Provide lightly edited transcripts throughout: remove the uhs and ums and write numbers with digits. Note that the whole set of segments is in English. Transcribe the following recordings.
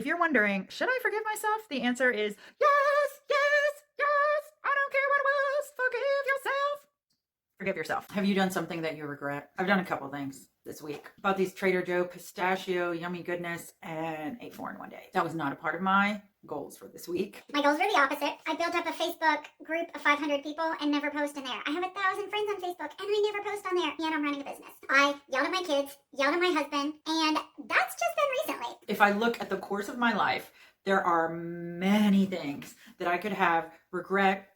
if you're wondering, should I forgive myself? The answer is yes, yes, yes. I don't care what it was. Forgive yourself. Forgive yourself. Have you done something that you regret? I've done a couple things this week. Bought these Trader Joe pistachio yummy goodness and ate 4 in one day. That was not a part of my goals for this week. My goals were the opposite. I built up a Facebook group of 500 people and never post in there. I have 1,000 friends on Facebook and I never post on there, yet I'm running a business. I yelled at my kids, yelled at my husband, and that's just been recently. If I look at the course of my life, there are many things that I could have regret,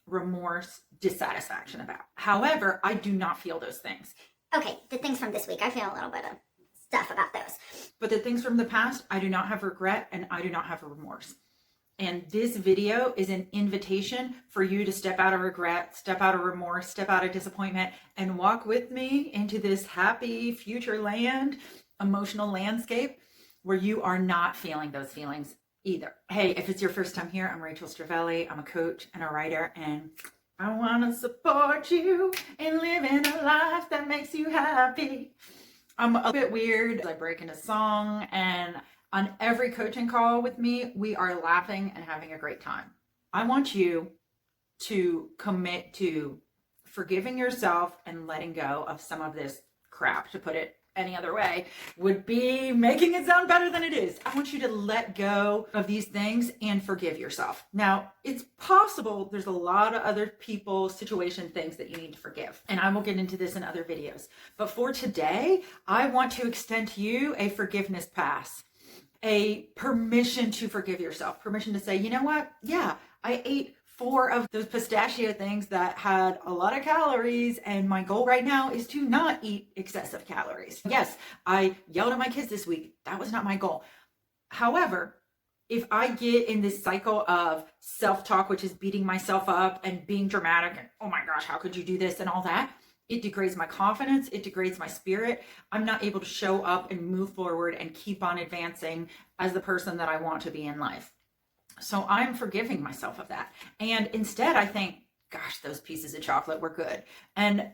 remorse, dissatisfaction about. However, I do not feel those things. Okay, the things from this week, I feel a little bit of stuff about those. But the things from the past, I do not have regret and I do not have remorse. And this video is an invitation for you to step out of regret, step out of remorse, step out of disappointment, and walk with me into this happy future land, emotional landscape where you are not feeling those feelings either. Hey, if it's your first time here, I'm Rachel Strivelli. I'm a coach and a writer, and I want to support you in living a life that makes you happy. I'm a bit weird. I break into song, and on every coaching call with me, we are laughing and having a great time. I want you to commit to forgiving yourself and letting go of some of this crap. To put it any other way would be making it sound better than it is. I want you to let go of these things and forgive yourself. Now, it's possible there's a lot of other people, situation, things that you need to forgive. And I will get into this in other videos. But for today, I want to extend to you a forgiveness pass. A permission to forgive yourself, permission to say, you know what? Yeah, I ate 4 of those pistachio things that had a lot of calories, and my goal right now is to not eat excessive calories. Yes, I yelled at my kids this week. That was not my goal. However, if I get in this cycle of self-talk, which is beating myself up and being dramatic and, oh my gosh, how could you do this and all that? It degrades my confidence. It degrades my spirit. I'm not able to show up and move forward and keep on advancing as the person that I want to be in life. So I'm forgiving myself of that. And instead, I think, gosh, those pieces of chocolate were good. And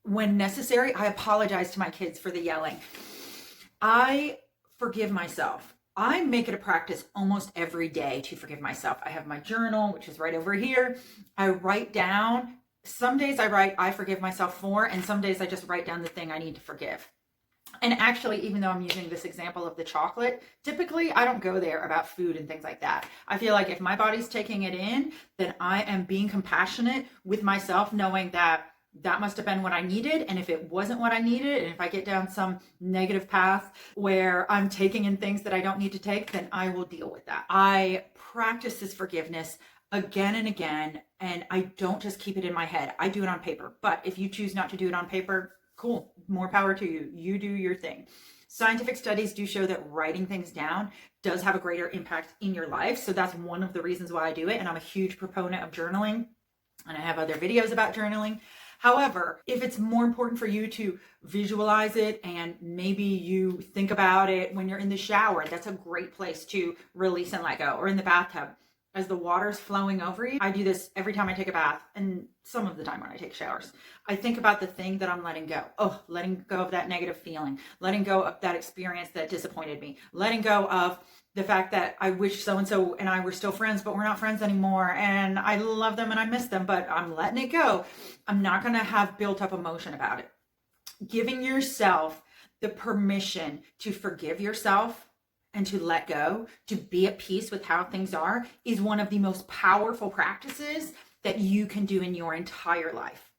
when necessary, I apologize to my kids for the yelling. I forgive myself. I make it a practice almost every day to forgive myself. I have my journal, which is right over here. I write down. Some days I write, I forgive myself for, and some days I just write down the thing I need to forgive. And actually, even though I'm using this example of the chocolate, typically I don't go there about food and things like that. I feel like if my body's taking it in, then I am being compassionate with myself, knowing that that must have been what I needed. And if it wasn't what I needed, and if I get down some negative path where I'm taking in things that I don't need to take, then I will deal with that. I practice this forgiveness again and again, and I don't just keep it in my head. I do it on paper. But if you choose not to do it on paper, cool, more power to you. You do your thing. Scientific studies do show that writing things down does have a greater impact in your life. So that's one of the reasons why I do it. And I'm a huge proponent of journaling, and I have other videos about journaling. However, if it's more important for you to visualize it and maybe you think about it when you're in the shower, that's a great place to release and let go, or in the bathtub. As the water's flowing over you, I do this every time I take a bath, and some of the time when I take showers. I think about the thing that I'm letting go. Oh, letting go of that negative feeling, letting go of that experience that disappointed me, letting go of the fact that I wish so-and-so and I were still friends, but we're not friends anymore. And I love them and I miss them, but I'm letting it go. I'm not going to have built up emotion about it. Giving yourself the permission to forgive yourself and to let go, to be at peace with how things are, is one of the most powerful practices that you can do in your entire life.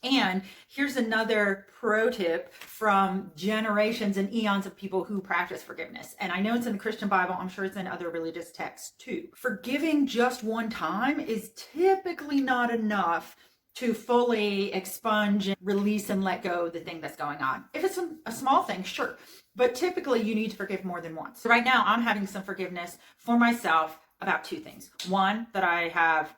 And here's another pro tip from generations and eons of people who practice forgiveness. And I know it's in the Christian Bible. I'm sure it's in other religious texts too. Forgiving just one time is typically not enough to fully expunge and release and let go of the thing that's going on. If it's a small thing, sure. But typically you need to forgive more than once. So right now I'm having some forgiveness for myself about 2 things. One, that I have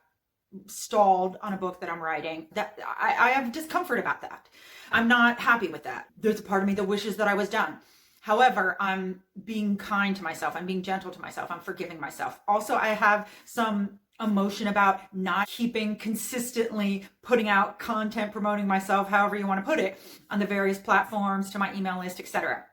stalled on a book that I'm writing, that I have discomfort about that. I'm not happy with that. There's a part of me that wishes that I was done. However, I'm being kind to myself. I'm being gentle to myself. I'm forgiving myself. Also, I have some emotion about not keeping consistently putting out content, promoting myself, however you want to put it, on the various platforms, to my email list, etc.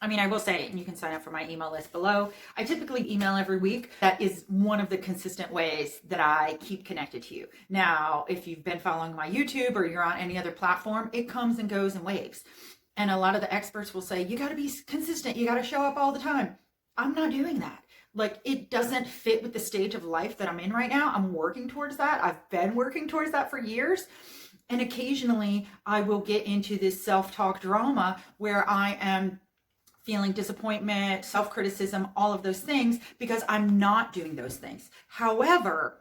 I mean, I will say, and you can sign up for my email list below, I typically email every week. That is one of the consistent ways that I keep connected to you. Now, if you've been following my YouTube or you're on any other platform, it comes and goes in waves. And a lot of the experts will say, you got to be consistent. You got to show up all the time. I'm not doing that. Like, it doesn't fit with the stage of life that I'm in right now. I'm working towards that. I've been working towards that for years. And occasionally I will get into this self-talk drama where I am feeling disappointment, self-criticism, all of those things, because I'm not doing those things. However,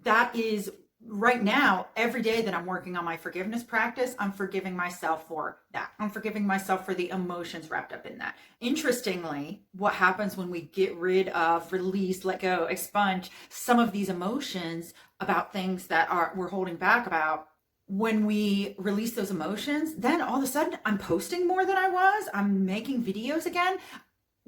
that is right now, every day that I'm working on my forgiveness practice, I'm forgiving myself for that. I'm forgiving myself for the emotions wrapped up in that. Interestingly, what happens when we get rid of, release, let go, expunge some of these emotions about things that we're holding back about, when we release those emotions, then all of a sudden I'm posting more than I was. I'm making videos again,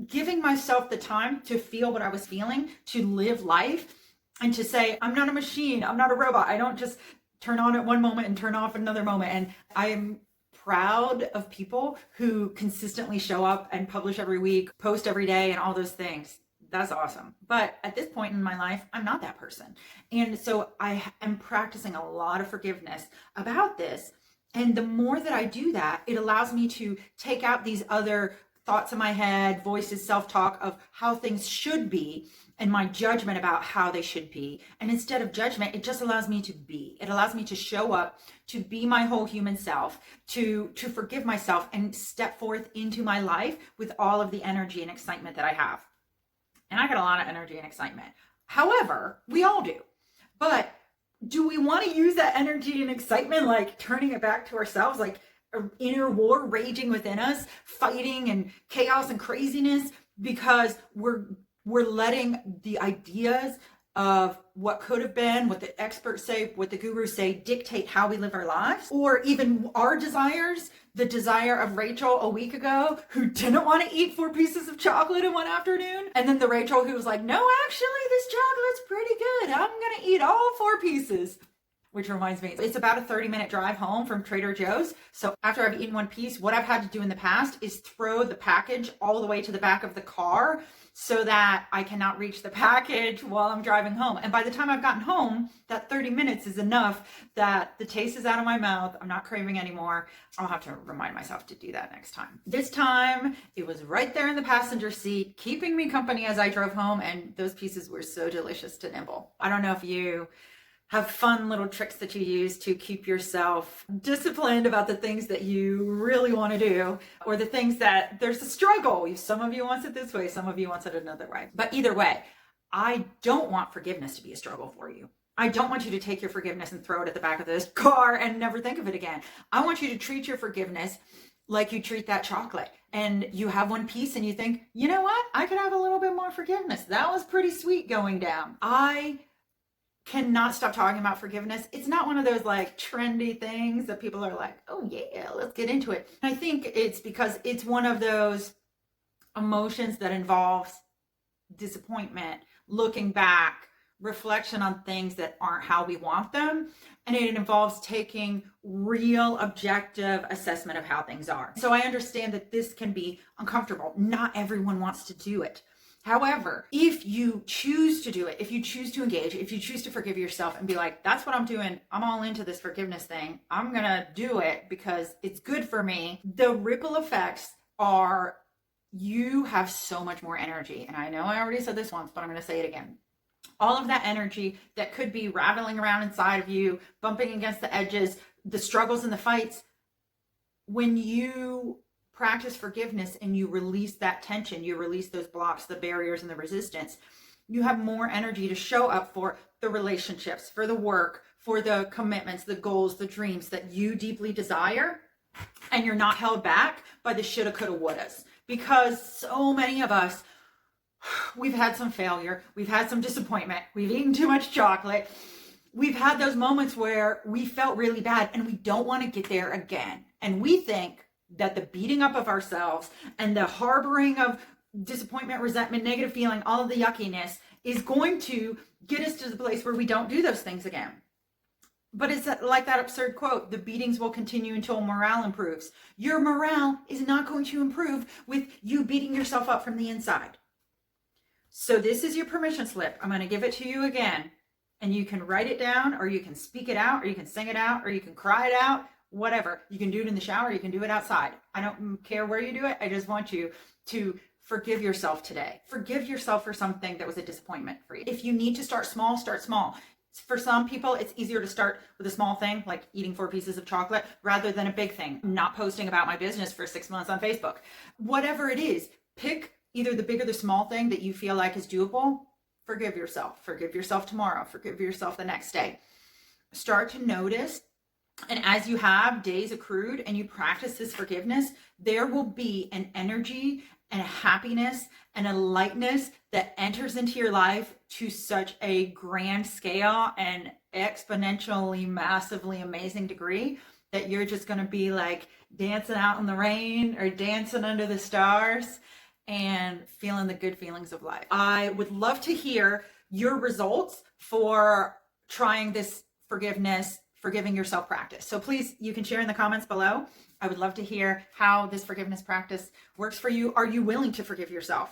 giving myself the time to feel what I was feeling, to live life, and to say, I'm not a machine. I'm not a robot. I don't just turn on at one moment and turn off at another moment. And I am proud of people who consistently show up and publish every week, post every day, and all those things. That's awesome. But at this point in my life, I'm not that person. And so I am practicing a lot of forgiveness about this. And the more that I do that, it allows me to take out these other thoughts in my head, voices, self-talk of how things should be, and my judgment about how they should be. And instead of judgment, it just allows me to be. It allows me to show up, to be my whole human self, to forgive myself and step forth into my life with all of the energy and excitement that I have. And I got a lot of energy and excitement. However, we all do. But do we want to use that energy and excitement, like turning it back to ourselves, like an inner war raging within us, fighting and chaos and craziness, because we're letting the ideas of what could have been, what the experts say, what the gurus say, dictate how we live our lives? Or even our desires, the desire of Rachel a week ago who didn't want to eat 4 pieces of chocolate in one afternoon, and then the Rachel who was like, no, actually this chocolate's pretty good, I'm gonna eat all 4 pieces. Which reminds me, it's about a 30-minute drive home from Trader Joe's. So after I've eaten 1 piece, what I've had to do in the past is throw the package all the way to the back of the car so that I cannot reach the package while I'm driving home. And by the time I've gotten home, that 30 minutes is enough that the taste is out of my mouth. I'm not craving anymore. I'll have to remind myself to do that next time. This time, it was right there in the passenger seat, keeping me company as I drove home. And those pieces were so delicious to nibble. I don't know if you have fun little tricks that you use to keep yourself disciplined about the things that you really want to do, or the things that there's a struggle. Some of you wants it this way, some of you wants it another way. But either way, I don't want forgiveness to be a struggle for you. I don't want you to take your forgiveness and throw it at the back of this car and never think of it again. I want you to treat your forgiveness like you treat that chocolate. And you have 1 piece and you think, you know what? I could have a little bit more forgiveness. That was pretty sweet going down. I cannot stop talking about forgiveness. It's not one of those like trendy things that people are like, oh yeah, let's get into it. I think it's because it's one of those emotions that involves disappointment, looking back, reflection on things that aren't how we want them. And it involves taking real objective assessment of how things are. So I understand that this can be uncomfortable. Not everyone wants to do it. However, if you choose to do it, if you choose to engage, if you choose to forgive yourself and be like, that's what I'm doing, I'm all into this forgiveness thing, I'm going to do it because it's good for me, the ripple effects are, you have so much more energy. And I know I already said this once, but I'm going to say it again. All of that energy that could be rattling around inside of you, bumping against the edges, the struggles and the fights, when you practice forgiveness and you release that tension, you release those blocks, the barriers and the resistance, you have more energy to show up for the relationships, for the work, for the commitments, the goals, the dreams that you deeply desire. And you're not held back by the shoulda, coulda, wouldas. Because so many of us, we've had some failure, we've had some disappointment, we've eaten too much chocolate, we've had those moments where we felt really bad and we don't want to get there again. And we think that the beating up of ourselves and the harboring of disappointment, resentment, negative feeling, all of the yuckiness is going to get us to the place where we don't do those things again. But it's like that absurd quote, the beatings will continue until morale improves. Your morale is not going to improve with you beating yourself up from the inside. So this is your permission slip. I'm going to give it to you again. And you can write it down, or you can speak it out, or you can sing it out, or you can cry it out, whatever. You can do it in the shower, you can do it outside. I don't care where you do it. I just want you to forgive yourself today. Forgive yourself for something that was a disappointment for you. If you need to start small, start small. For some people, it's easier to start with a small thing, like eating 4 pieces of chocolate, rather than a big thing, not posting about my business for 6 months on Facebook. Whatever it is, pick either the big or the small thing that you feel like is doable. Forgive yourself. Forgive yourself tomorrow. Forgive yourself the next day. Start to notice. And as you have days accrued and you practice this forgiveness, there will be an energy and a happiness and a lightness that enters into your life to such a grand scale and exponentially, massively amazing degree that you're just going to be like dancing out in the rain or dancing under the stars and feeling the good feelings of life. I would love to hear your results for trying this forgiving yourself practice. So please, you can share in the comments below. I would love to hear how this forgiveness practice works for you. Are you willing to forgive yourself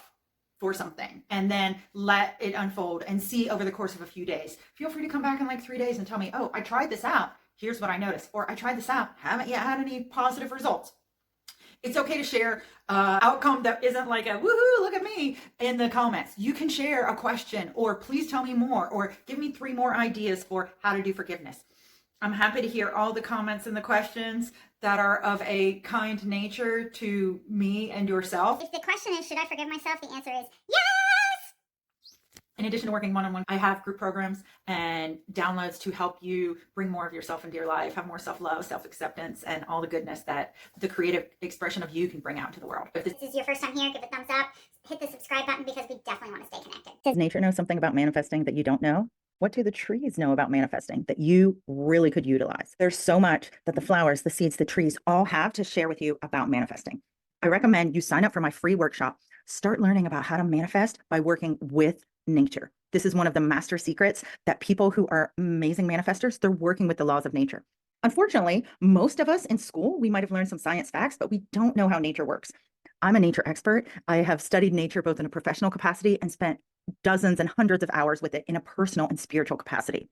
for something and then let it unfold and see over the course of a few days? Feel free to come back in like 3 days and tell me, oh, I tried this out. Here's what I noticed. Or I tried this out. Haven't yet had any positive results. It's okay to share outcome that isn't like a woohoo, look at me in the comments. You can share a question, or please tell me more, or give me 3 more ideas for how to do forgiveness. I'm happy to hear all the comments and the questions that are of a kind nature to me and yourself. If the question is, should I forgive myself? The answer is yes! In addition to working one-on-one, I have group programs and downloads to help you bring more of yourself into your life, have more self-love, self-acceptance, and all the goodness that the creative expression of you can bring out into the world. If this is your first time here, give a thumbs up, hit the subscribe button because we definitely want to stay connected. Does nature know something about manifesting that you don't know? What do the trees know about manifesting that you really could utilize? There's so much that the flowers, the seeds, the trees all have to share with you about manifesting. I recommend you sign up for my free workshop. Start learning about how to manifest by working with nature. This is one of the master secrets that people who are amazing manifestors, they're working with the laws of nature. Unfortunately, most of us in school, we might have learned some science facts, but we don't know how nature works. I'm a nature expert. I have studied nature both in a professional capacity and spent dozens and hundreds of hours with it in a personal and spiritual capacity.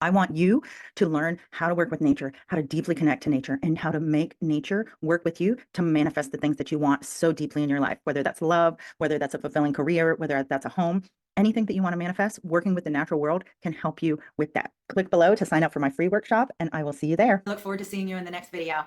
I want you to learn how to work with nature, how to deeply connect to nature, and how to make nature work with you to manifest the things that you want so deeply in your life, whether that's love, whether that's a fulfilling career, whether that's a home, anything that you want to manifest, working with the natural world can help you with that. Click below to sign up for my free workshop, and I will see you there. I look forward to seeing you in the next video.